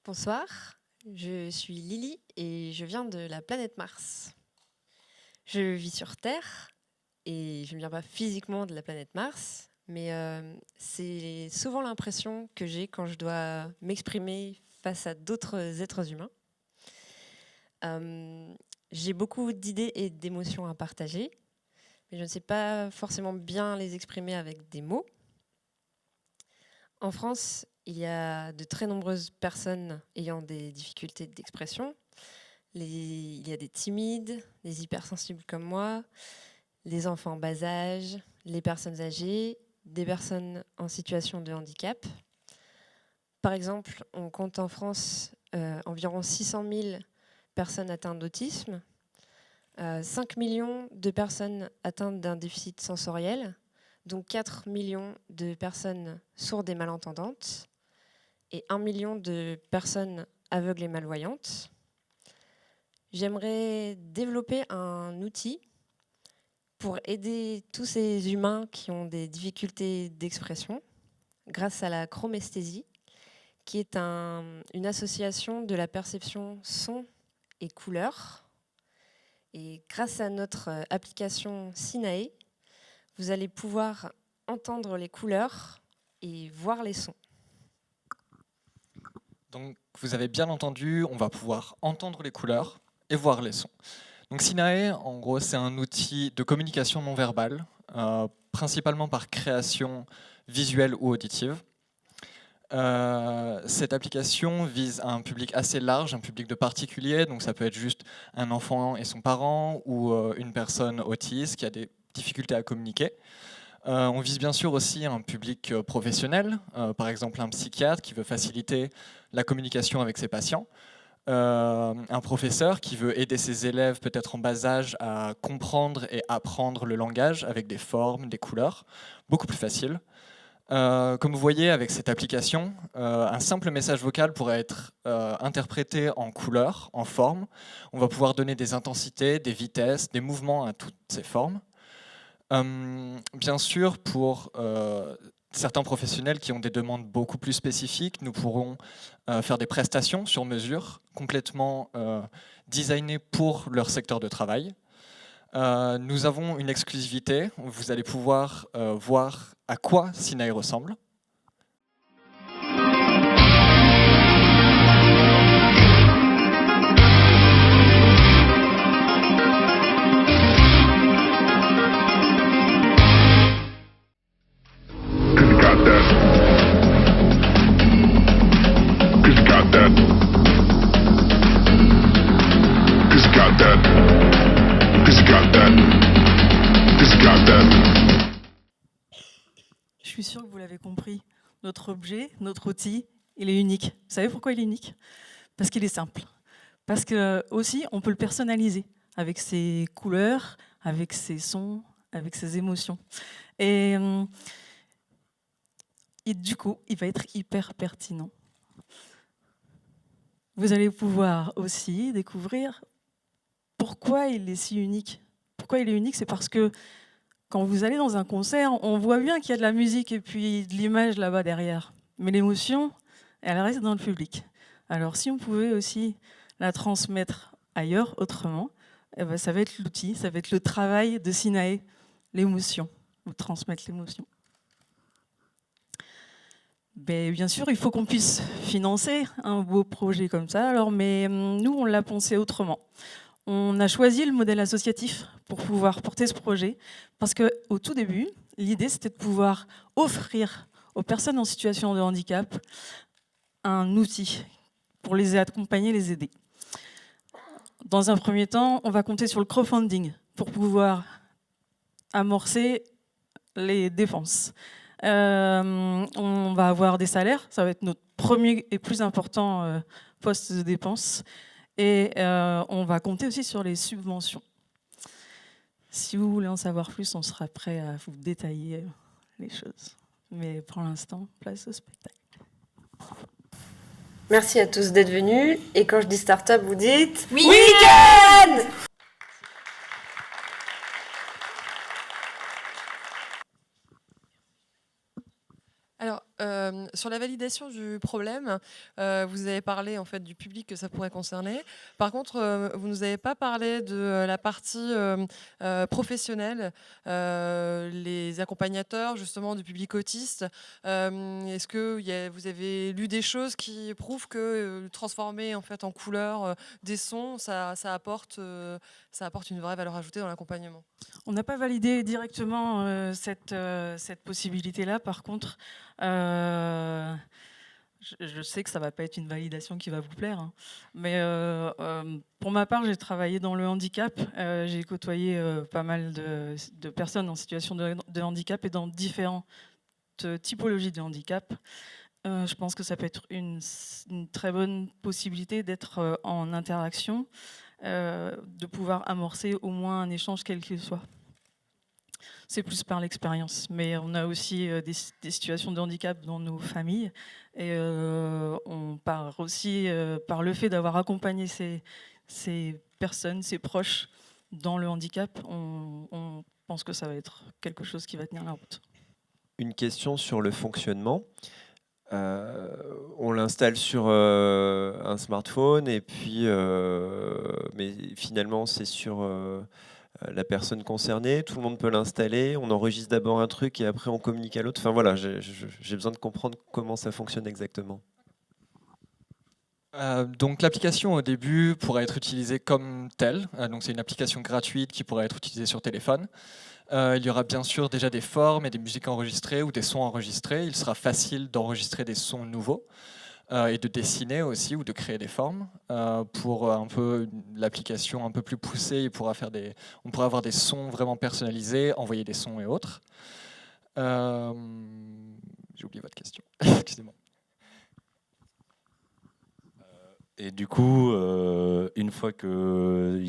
Bonsoir, je suis Lily et je viens de la planète Mars. Je vis sur Terre et je ne viens pas physiquement de la planète Mars, mais c'est souvent l'impression que j'ai quand je dois m'exprimer face à d'autres êtres humains. J'ai beaucoup d'idées et d'émotions à partager, mais je ne sais pas forcément bien les exprimer avec des mots. En France, il y a de très nombreuses personnes ayant des difficultés d'expression. Il y a des timides, des hypersensibles comme moi, les enfants en bas âge, les personnes âgées, des personnes en situation de handicap. Par exemple, on compte en France environ 600 000 personnes atteintes d'autisme, 5 millions de personnes atteintes d'un déficit sensoriel, donc 4 millions de personnes sourdes et malentendantes, et 1 million de personnes aveugles et malvoyantes. J'aimerais développer un outil pour aider tous ces humains qui ont des difficultés d'expression grâce à la chromesthésie, qui est une association de la perception son et couleur. Et grâce à notre application Sinae, vous allez pouvoir entendre les couleurs et voir les sons. Donc, vous avez bien entendu, on va pouvoir entendre les couleurs et voir les sons. Donc, Sinae, en gros, c'est un outil de communication non verbale, principalement par création visuelle ou auditive. Cette application vise un public assez large, un public de particuliers, donc ça peut être juste un enfant et son parent ou une personne autiste qui a des difficultés à communiquer. On vise bien sûr aussi un public professionnel, par exemple un psychiatre qui veut faciliter la communication avec ses patients, un professeur qui veut aider ses élèves peut-être en bas âge à comprendre et apprendre le langage avec des formes, des couleurs, beaucoup plus facile. Comme vous voyez avec cette application, un simple message vocal pourrait être interprété en couleurs, en formes. On va pouvoir donner des intensités, des vitesses, des mouvements à toutes ces formes. Bien sûr, pour certains professionnels qui ont des demandes beaucoup plus spécifiques, nous pourrons faire des prestations sur mesure, complètement designées pour leur secteur de travail. Nous avons une exclusivité, vous allez pouvoir voir à quoi Sinae ressemble. Je suis sûre que vous l'avez compris. Notre objet, notre outil, il est unique. Vous savez pourquoi il est unique? Parce qu'il est simple. Parce que aussi, on peut le personnaliser avec ses couleurs, avec ses sons, avec ses émotions. Et du coup, il va être hyper pertinent. Vous allez pouvoir aussi découvrir pourquoi il est si unique. Pourquoi il est unique? C'est parce que quand vous allez dans un concert, on voit bien qu'il y a de la musique et puis de l'image là-bas derrière. Mais l'émotion, elle reste dans le public. Alors si on pouvait aussi la transmettre ailleurs, autrement, eh ben, ça va être l'outil, ça va être le travail de Sinae, l'émotion, vous transmettre l'émotion. Ben, bien sûr, il faut qu'on puisse financer un beau projet comme ça, alors, mais nous, on l'a pensé autrement. On a choisi le modèle associatif pour pouvoir porter ce projet, parce qu'au tout début, l'idée, c'était de pouvoir offrir aux personnes en situation de handicap un outil pour les accompagner, les aider. Dans un premier temps, on va compter sur le crowdfunding pour pouvoir amorcer les dépenses. On va avoir des salaires, ça va être notre premier et plus important poste de dépenses. Et on va compter aussi sur les subventions. Si vous voulez en savoir plus, on sera prêt à vous détailler les choses. Mais pour l'instant, place au spectacle. Merci à tous d'être venus. Et quand je dis start-up, vous dites Week-end! Alors, Sur la validation du problème, vous avez parlé en fait du public que ça pourrait concerner. Par contre, vous nous avez pas parlé de la partie professionnelle, les accompagnateurs justement du public autiste. Est-ce que vous avez lu des choses qui prouvent que transformer en fait en couleur des sons, ça apporte une vraie valeur ajoutée dans l'accompagnement? On n'a pas validé directement cette possibilité-là. Par contre, je sais que ça ne va pas être une validation qui va vous plaire, hein. Mais pour ma part, j'ai travaillé dans le handicap. J'ai côtoyé pas mal de personnes en situation de handicap et dans différentes typologies de handicap. Je pense que ça peut être une très bonne possibilité d'être en interaction, de pouvoir amorcer au moins un échange quel qu'il soit. C'est plus par l'expérience, mais on a aussi des situations de handicap dans nos familles, et on part aussi par le fait d'avoir accompagné ces personnes, ces proches dans le handicap. On pense que ça va être quelque chose qui va tenir la route. Une question sur le fonctionnement. On l'installe sur un smartphone, et puis, mais finalement c'est sur la personne concernée, tout le monde peut l'installer, on enregistre d'abord un truc et après on communique à l'autre. Enfin voilà, j'ai besoin de comprendre comment ça fonctionne exactement. Donc l'application au début pourra être utilisée comme telle. Donc c'est une application gratuite qui pourra être utilisée sur téléphone. Il y aura bien sûr déjà des formes et des musiques enregistrées ou des sons enregistrés. Il sera facile d'enregistrer des sons nouveaux et de dessiner aussi ou de créer des formes. Pour un peu l'application un peu plus poussée, on pourra avoir des sons vraiment personnalisés, envoyer des sons et autres. J'ai oublié votre question. Excusez-moi. Et du coup, une fois que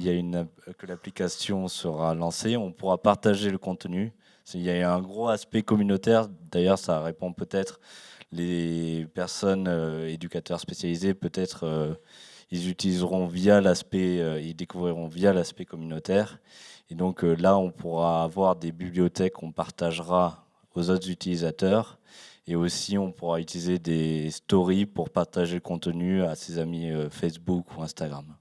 l'application sera lancée, on pourra partager le contenu. Il y a un gros aspect communautaire. D'ailleurs, ça répond peut-être les personnes éducateurs spécialisés. Peut-être ils utiliseront ils découvriront via l'aspect communautaire. Et donc là, on pourra avoir des bibliothèques qu'on partagera aux autres utilisateurs. Et aussi, on pourra utiliser des stories pour partager le contenu à ses amis Facebook ou Instagram.